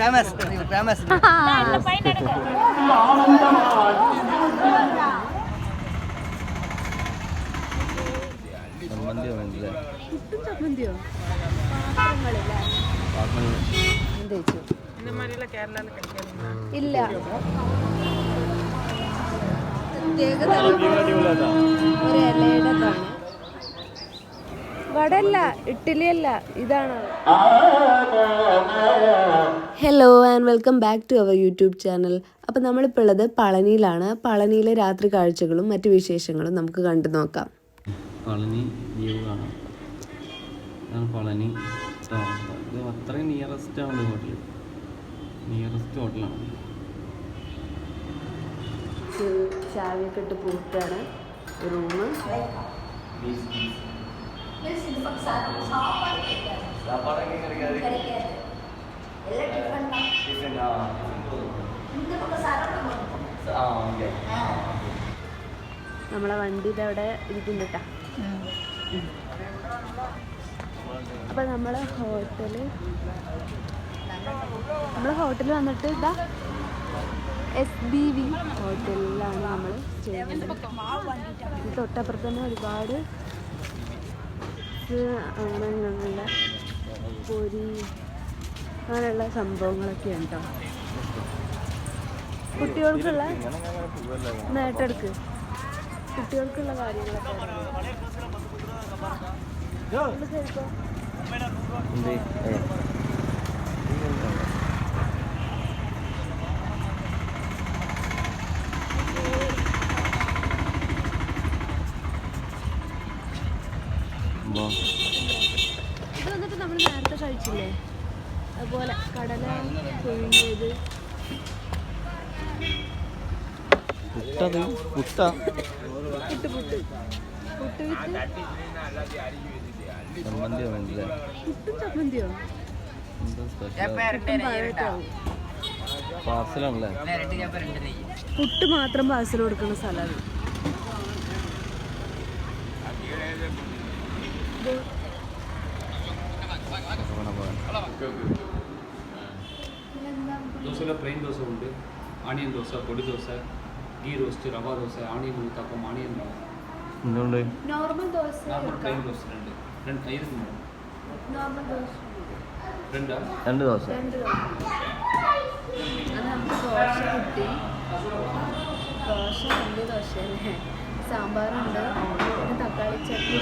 Famous famous ചമ്മന്തിയോ ഇല്ല ഒരു ഇലയുടെ കാണാം. വടല്ല, ഇഡ്ഡലിയല്ല, ഇതാണ്. Hello and welcome back to our YouTube channel. അപ്പം നമ്മളിപ്പോൾ ഉള്ളത് പളനിയിലാണ്. പളനിയിലെ രാത്രി കാഴ്ചകളും മറ്റു വിശേഷങ്ങളും നമുക്ക് കണ്ടു നോക്കാം. പളനി വ്യൂ കാണാം. ഇതാണ് പളനി ടൗൺ. ഇത് അത്രയും നിയറസ്റ്റ് ആണ് ഹോട്ടൽ. നിയറസ്റ്റ് ഹോട്ടലാണ്. ചാവിയൊക്കെ ഇട്ട് പൂട്ടാണ് റൂം. നമ്മളെ വണ്ടിയുടെ അവിടെ ഇരിക്കുന്നുണ്ട് കേട്ടോ. അപ്പം നമ്മളെ ഹോട്ടൽ വന്നിട്ട് ഇതാ SBV ഹോട്ടലിലാണ് നമ്മൾ ചെയ്യുന്നത്. തൊട്ടപ്പുറത്ത് തന്നെ ഒരുപാട് അങ്ങനെയുള്ള പൊരി അങ്ങനെയുള്ള സംഭവങ്ങളൊക്കെ ഉണ്ടോ. കുട്ടികൾക്കുള്ള നേട്ടെടുക്ക് കുട്ടികൾക്കുള്ള കാര്യങ്ങളൊക്കെ ഇത് വന്നിട്ട് നമ്മൾ നേരത്തെ കഴിച്ചില്ലേ, അതുപോലെ കടല പുഴുങ്ങിയത്. പുട്ടും ചമ്മന്തിയോ പാർസലാണല്ലേ. പുട്ട് മാത്രം പാർസൽ കൊടുക്കുന്ന സ്ഥലമാണ്. దోశలో ప్లెయిన్ దోశ ఉంది, ఆనియన్ దోశ, పొడి dosa, ghee roast, rava dosa, onion uttapam, onion എന്തുകൊണ്ട് normal dosa, normal plain dosa రెండు ఐదు మేడం. നോർമൽ ദോശ రెండా? രണ്ട് ദോശ. അത് നമുക്ക് ദോശ കിട്ടി. ദോശ വലിയ ദോശയല്ലേ. സാമ്പാറുണ്ട്, പിന്നെ തക്കാളി ചട്നി,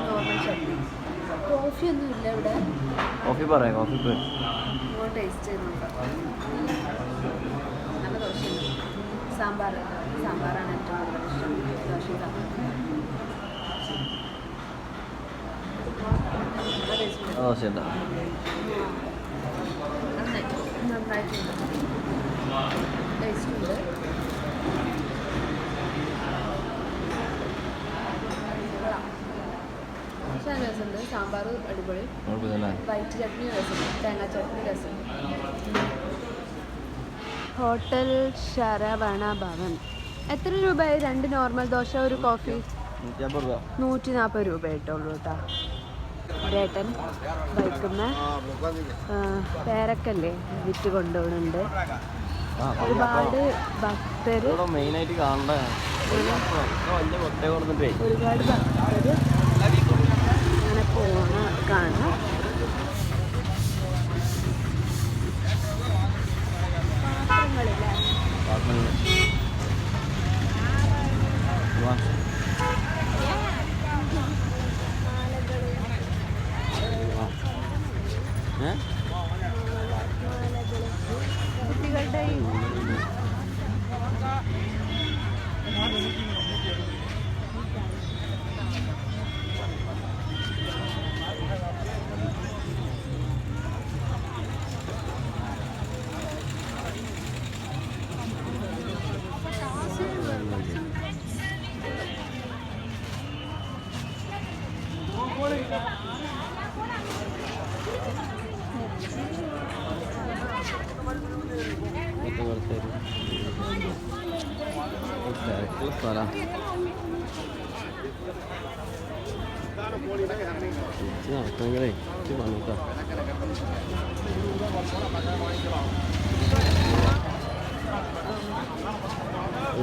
നോർമൽ ചട്നി. കോഫി ഒന്നും ഇല്ല ഇവിടെ. കോഫി പറയാം. കോഫി ടേസ്റ്റ് ചെയ്ത് നോക്കാം. നല്ല ദോശയുണ്ട്. സാമ്പാറാണ് ഏറ്റവും കൂടുതൽ ഇഷ്ടം. ദോശ ദോശ എന്താ നന്നായിട്ടുണ്ട്. ടേസ്റ്റ് ഉണ്ട്. രസമുണ്ട്. സാമ്പാർ അടിപൊളി. വൈറ്റ് ചട്നി രസമുണ്ട്. തേങ്ങാ ചട്നി രസമുണ്ട്. ഹോട്ടൽ ശരവണ ഭവൻ. എത്ര രൂപയായി? 2 നോർമൽ ദോശ, ഒരു കോഫി 140 രൂപ ആയിട്ടുള്ളൂ കേട്ടോ. ഏട്ടൻ ബൈക്കുന്ന പേരക്കല്ലേ വിറ്റ് കൊണ്ടുപോകുന്നുണ്ട്. ഒരുപാട് ഭക്തർ മെയിനായിട്ട് കാണേണ്ട ഒരുപാട് ഭക്തർ അങ്ങനെ പോകണ കാണാം. പാത്രങ്ങളില്ലേ കുട്ടികളുടെ സ്ഥലം നടക്കണമെങ്കിലേ വന്നിട്ടാ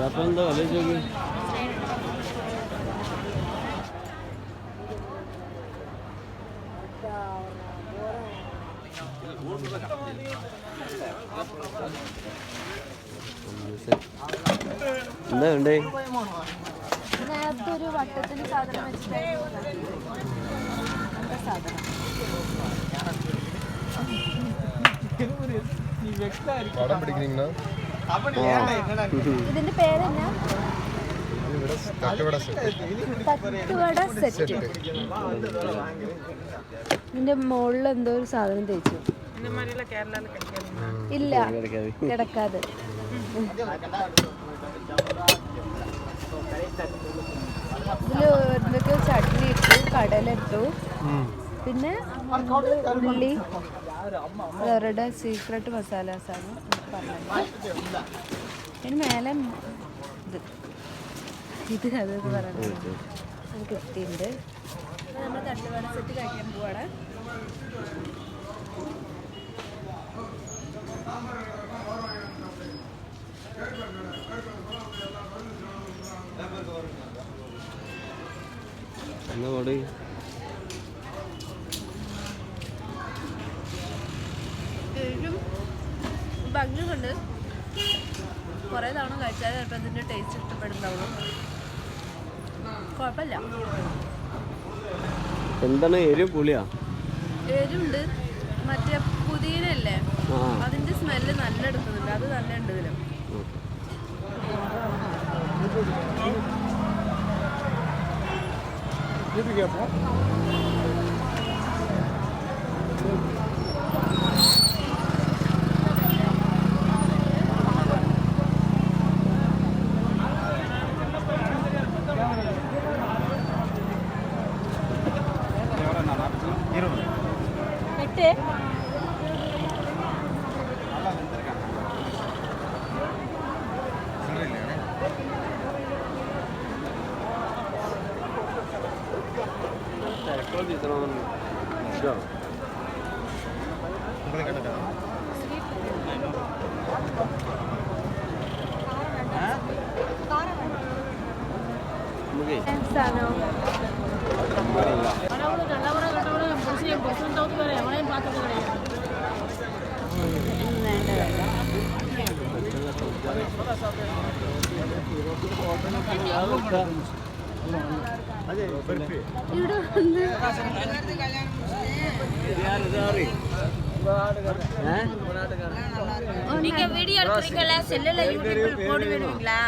അപ്പം എന്താ വില ചോദിക്കും എന്താ വേണ്ടേ ഒരു വട്ടത്തിന് സാധനം ഇതിന്റെ പേരെന്നാ തട്ടുവട സെറ്റ്. ഇതിന്റെ മുകളിൽ എന്തോ ഒരു സാധനം തേച്ചു ഇല്ല കിടക്കാതെ. ഇതില് എന്തൊക്കെ ചട്നി ഇട്ടു, കടല ഇട്ടു, പിന്നെ ഉള്ളി, അവരുടെ സീക്രട്ട് മസാലാസാണ് പറഞ്ഞത്. അതിന് മേലെ ഇത് അതെന്ന് പറയുന്നത് നമുക്ക് കിട്ടിയിട്ടുണ്ട്. നമ്മൾ തട്ടുവട സെറ്റ് കഴിക്കാൻ പോവാണ്. എന്നാ പാട് ഭംഗിയുണ്ട്. കുറേ തവണ കഴിച്ചാൽ ചിലപ്പോൾ ഇതിൻ്റെ ടേസ്റ്റ് ഇഷ്ടപ്പെടുന്നുണ്ടാവും. കുഴപ്പമില്ല. എന്താണ് എരിവ് പുളിയാ? എരിവുണ്ട്. മറ്റേ പുതിനല്ലേ അതിൻ്റെ സ്മെല്ല് നല്ല എടുക്കുന്നുണ്ട്. അത് നല്ല ഉണ്ട് ഇതിലും. நீங்க வீடியோ எடுக்கிறீங்களா செல்லுல யூடியூப்ல போட்டு விடுவீங்களா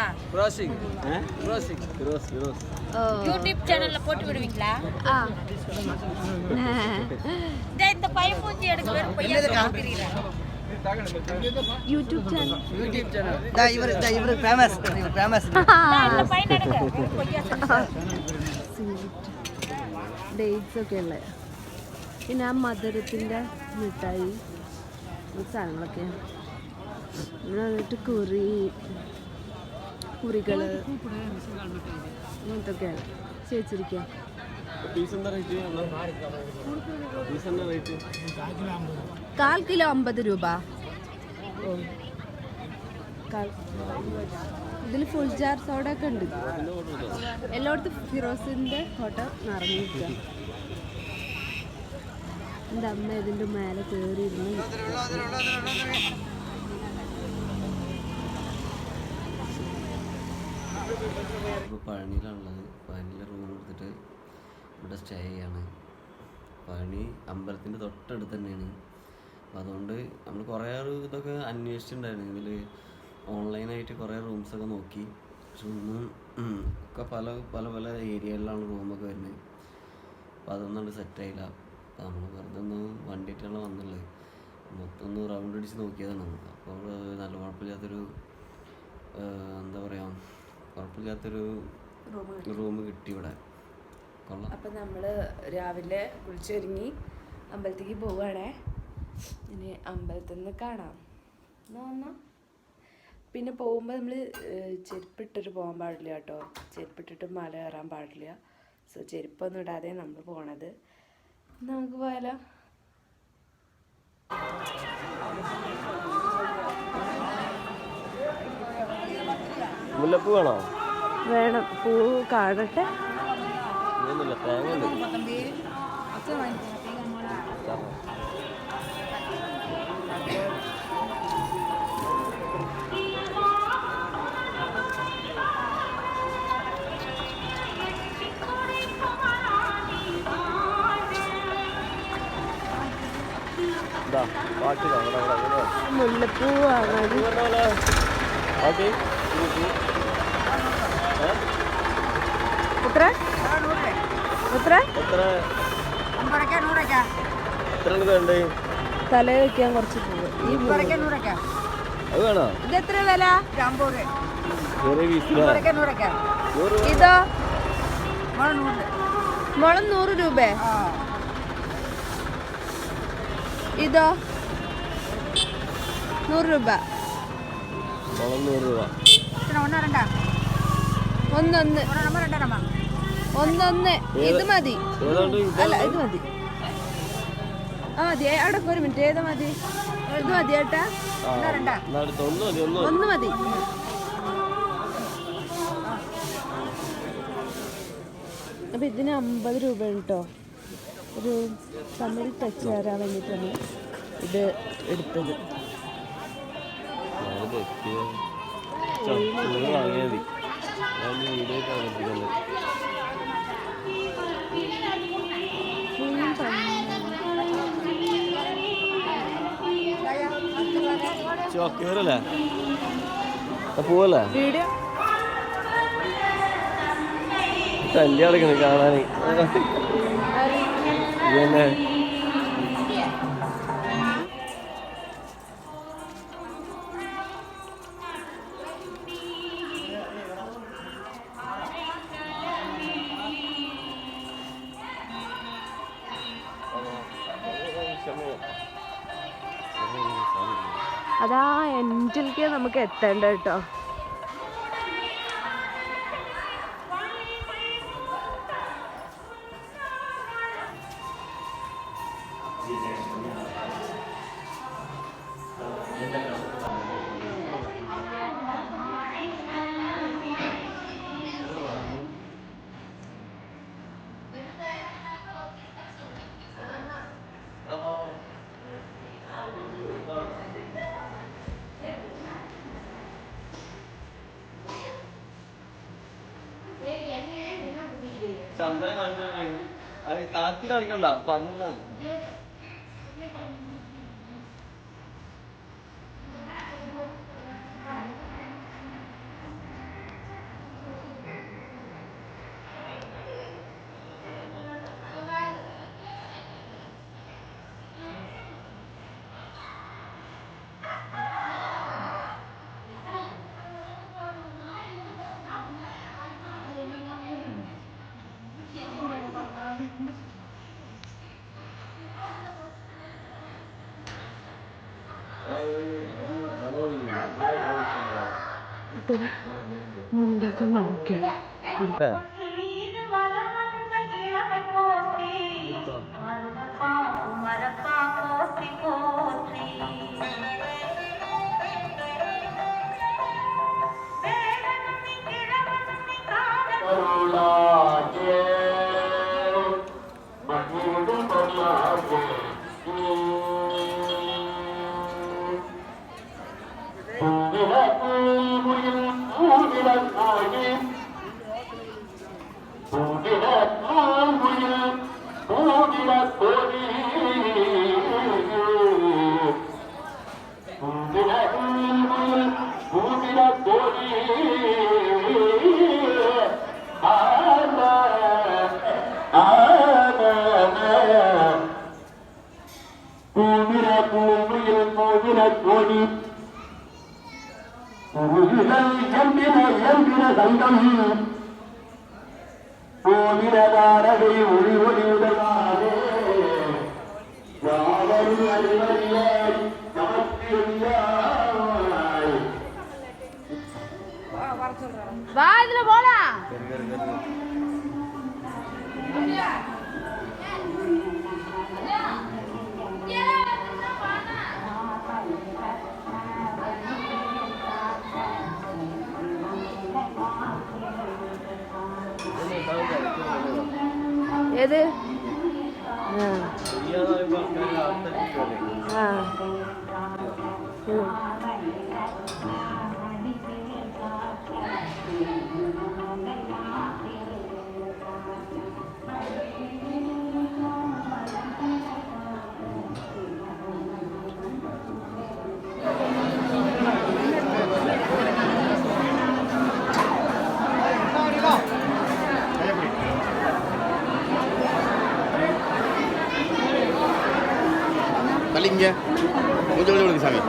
யூடியூப் சேனல்ல போட்டு விடுவீங்களா இந்த பையன் பூச்சி எடுக்க வேற பையன் சொல்றீங்க യൂട്യൂബ് ചാനൽ ഇവർ ഫേമസ് இந்த பையன் எடுங்க பையன் ഡേറ്റ്സ് ഒക്കെ ഉള്ളത്. പിന്നെ ആ മധുരത്തിൻ്റെ മിഠായി സാധനങ്ങളൊക്കെയാണ്. പിന്നെ വന്നിട്ട് കുറികൾ അങ്ങനത്തൊക്കെയാണ് ചേച്ചിരിക്കുക. കാൽ കിലോ 50 രൂപ. ഇതിൽ ഫുൾ ജാർ സോഡ ഒക്കെ ഉണ്ട്. എല്ലായിടത്തും ഫിറോസിൻ്റെ ഫോട്ടോ നിറഞ്ഞിരിക്കുക. എൻ്റെ അമ്മ ഇതിൻ്റെ മേലെ കയറിയിരുന്നു. ഇപ്പോൾ പഴനിയിലാണുള്ളത്. പഴനിയിലെ റൂം എടുത്തിട്ട് ഇവിടെ സ്റ്റേ ചെയ്യാണ്. പഴനി അമ്പലത്തിൻ്റെ തൊട്ടടുത്ത് തന്നെയാണ്. അപ്പോൾ അതുകൊണ്ട് നമ്മൾ കുറേ ഇതൊക്കെ അന്വേഷിച്ചിട്ടുണ്ടായിരുന്നു. ഇതിൽ ഓൺലൈനായിട്ട് കുറേ റൂംസൊക്കെ നോക്കി. പക്ഷെ ഒന്നും ഒക്കെ പല പല പല ഏരിയകളിലാണ് റൂമൊക്കെ വരുന്നത്. അപ്പോൾ അതൊന്നും സെറ്റായില്ല. അപ്പോൾ നമ്മൾ വെറുതെ ഒന്ന് വണ്ടിയിട്ടാണ് വന്നുള്ളത്. മൊത്തം ഒന്ന് റൗണ്ട് അടിച്ച് നോക്കിയതാണ്. അപ്പോൾ നല്ല കുഴപ്പമില്ലാത്തൊരു എന്താ പറയുക കുഴപ്പമില്ലാത്തൊരു റൂം കിട്ടി ഇവിടെ. കൊള്ളാം. അപ്പം നമ്മൾ രാവിലെ കുളിച്ചൊരുങ്ങി അമ്പലത്തേക്ക് പോവുകയാണേ. ഇനി അമ്പലത്തിൽ നിന്ന് കാണാം. എന്നാ പിന്നെ പോകുമ്പോൾ നമ്മൾ ചെരുപ്പിട്ടിട്ട് പോകാൻ പാടില്ല കേട്ടോ. ചെരുപ്പിട്ടിട്ട് മല കയറാൻ പാടില്ല. സോ ചെരുപ്പൊന്നും ഇടാതെ നമ്മൾ പോണത്. നമുക്ക് പോയാലോ? മുല്ലപ്പൂ വേണോ? വേണം. പൂ കാണട്ടെ. മുല്ലപ്പൂ വാങ്ങാൻ എത്ര തല വെക്കാൻ കുറച്ച് പൂവ്. ഇതെത്ര വില? ഇതോ മുളം 100 രൂപ. ഇതോ 100 രൂപ. ഒന്നൊന്ന്. ഇത് മതി. അല്ല ഇത് മതി. മതി. അവിടെ ഒരു മിനിറ്റ്. ഏതാ മതി? ഇത് മതി ഏട്ടാ. ഒന്ന് മതി. അപ്പൊ ഇതിന് 50 രൂപ കേട്ടോ. ഒരു തമിഴ് ടച്ച് വരാൻ വേണ്ടിയിട്ടാണ് ഇത് എടുത്തത്. പോവല്ലേ കല്യാണം എടുക്കണേ കാണാന്. അതാ എൻഡിലേക്ക് നമുക്ക് എത്തേണ്ട കേട്ടോ. താത്തി കളിക്കണ്ട പറഞ്ഞു. മുണ്ടൊക്കെ നോക്കി ഏത് ആ Palingnya, muncul dulu di sana.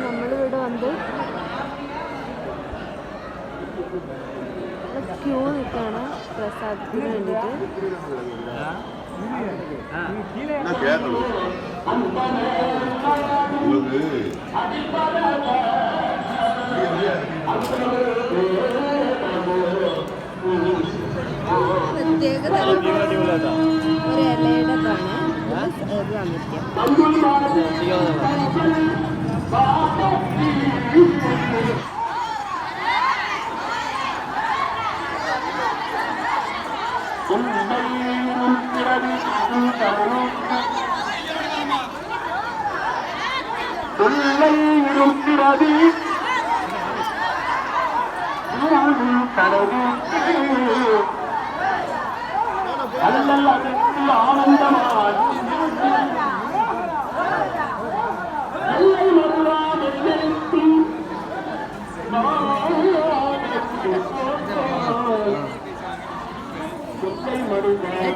നമ്മളിവിടെ വന്ന് ക്യൂ നിൽക്കുകയാണ് പ്രസാദത്തിന് വേണ്ടിയിട്ട്. പ്രത്യേക തരം ഒരു ഇലയുടെ കാണാൻ ഇത് വന്നിരിക്കും.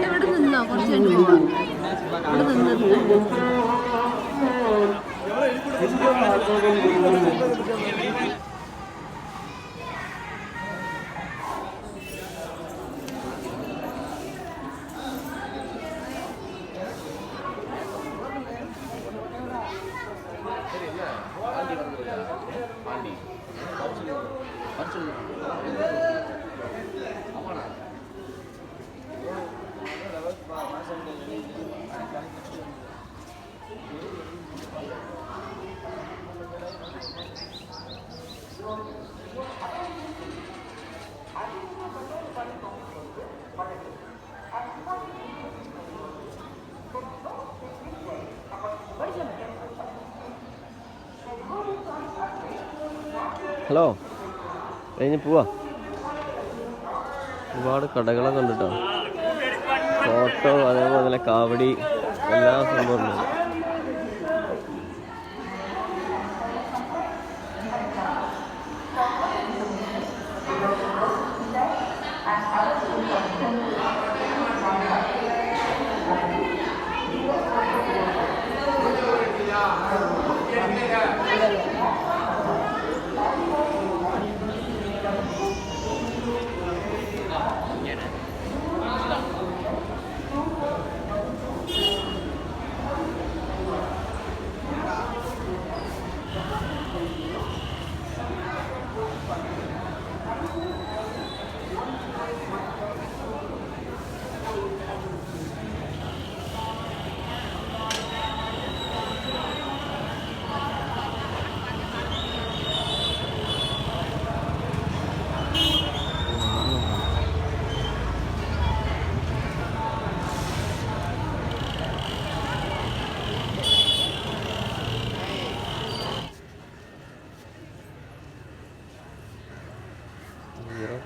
ഇവിടെ നിന്നോ കുറച്ച് കഴിഞ്ഞ് പോവാം. ഇവിടെ നിന്ന് ഹലോ, കഴിഞ്ഞ് പോവാ. ഒരുപാട് കടകളൊക്കെ ഉണ്ട് കേട്ടോ. ഫോട്ടോ, അതേപോലെ തന്നെ കാവടി, എല്ലാ സംഭവം ഉണ്ട്.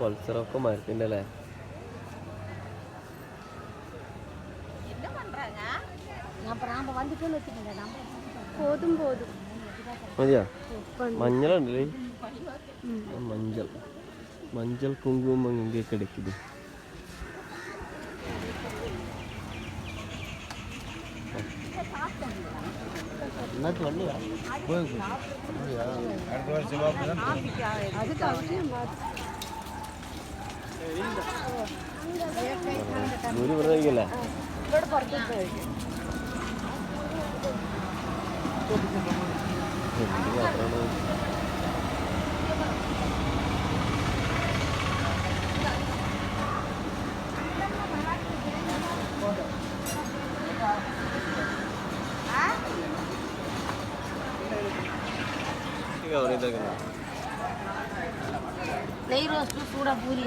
പൾസറൊക്കെ മരത്തിൻ്റെ അല്ലേ? മതിയാ? മഞ്ഞളുണ്ടല്ലേ? മഞ്ഞൾ കുങ്കുമം ഇങ്ങനെ കിടക്കുന്നു. ദൂരം ഇവിടെ കഴിക്കല്ലേ? നെയ് റോസ്റ്റ് ചൂട പൂരി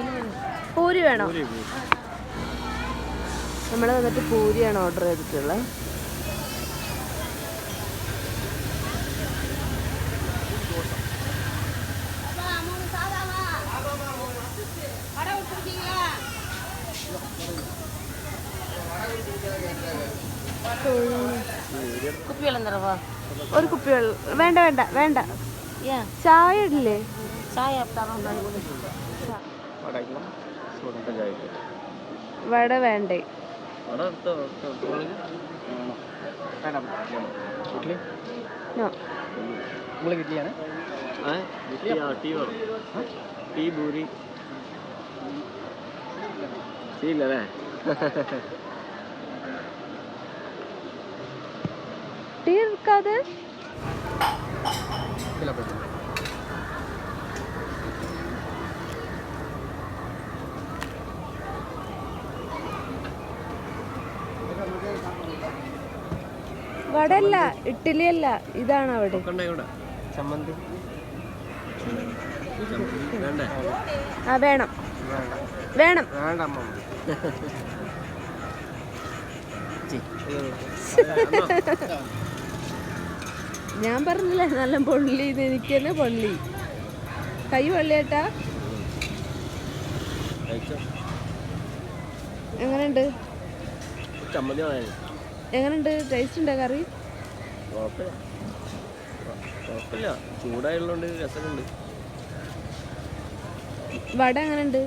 പൂരി വേണോ? നമ്മൾ വന്നിട്ട് പൂരിയാണ് ഓർഡർ ചെയ്തിട്ടുള്ളത്. കുപ്പി വെള്ളം തരവാ? ഒരു കുപ്പി വെള്ളം വേണ്ട വേണ്ട വേണ്ട. ചായ ഇടില്ലേ? ചായ വട വേണ്ടേ? ടീ എടുക്കാതെ വടല്ല, ഇഡ്ഡലി അല്ല, ഇതാണ് അവിടെ. ആ വേണം വേണം. ഞാൻ പറഞ്ഞില്ലേ നല്ല പൊള്ളി, എനിക്ക് തന്നെ പൊള്ളി. കൈ പൊള്ളിയേട്ടാ. എങ്ങനെയുണ്ട്? എങ്ങനെയുണ്ട്? ടേസ്റ്റ് ഉണ്ടോ കറി? ചൂടായുള്ളതുകൊണ്ട് രസമുണ്ട്. വട എങ്ങനെയുണ്ട്?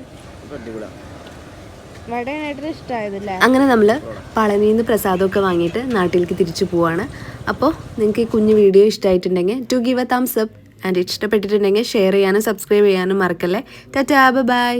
വടയായിട്ട് ഇഷ്ടമായതല്ലേ? അങ്ങനെ നമ്മൾ പളനിയിൽ നിന്ന് പ്രസാദമൊക്കെ വാങ്ങിയിട്ട് നാട്ടിലേക്ക് തിരിച്ചു പോവാണ്. അപ്പോൾ നിങ്ങൾക്ക് ഈ കുഞ്ഞു വീഡിയോ ഇഷ്ടമായിട്ടുണ്ടെങ്കിൽ to give a thumbs up and ഇഷ്ടപ്പെട്ടിട്ടുണ്ടെങ്കിൽ ഷെയർ ചെയ്യാനും സബ്സ്ക്രൈബ് ചെയ്യാനും മറക്കല്ലേ. Tata by.